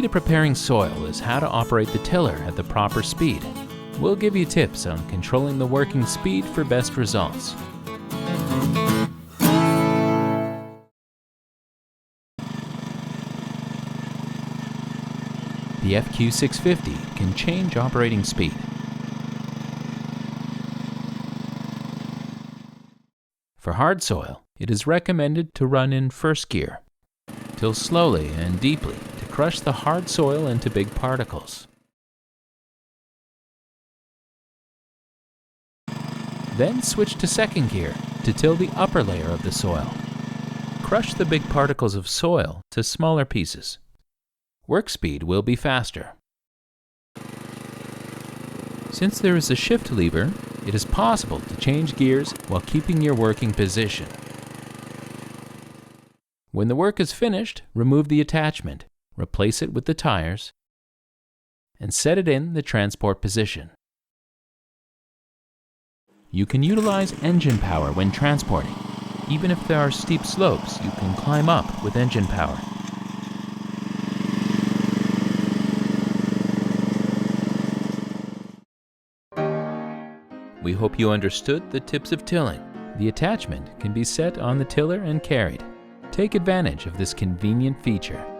key to preparing soil is how to operate the tiller at the proper speed. We'll give you tips on controlling the working speed for best results. The FQ650 can change operating speed. For hard soil, it is recommended to run in first gear. Till slowly and deeply to crush the hard soil into big particles. Then switch to second gear to till the upper layer of the soil. Crush the big particles of soil to smaller pieces. Work speed will be faster. Since there is a shift lever, it is possible to change gears while keeping your working position. When the work is finished, remove the attachment, replace it with the tires, and set it in the transport position. You can utilize engine power when transporting. Even if there are steep slopes, you can climb up with engine power. We hope you understood the tips of tilling. The attachment can be set on the tiller and carried. Take advantage of this convenient feature.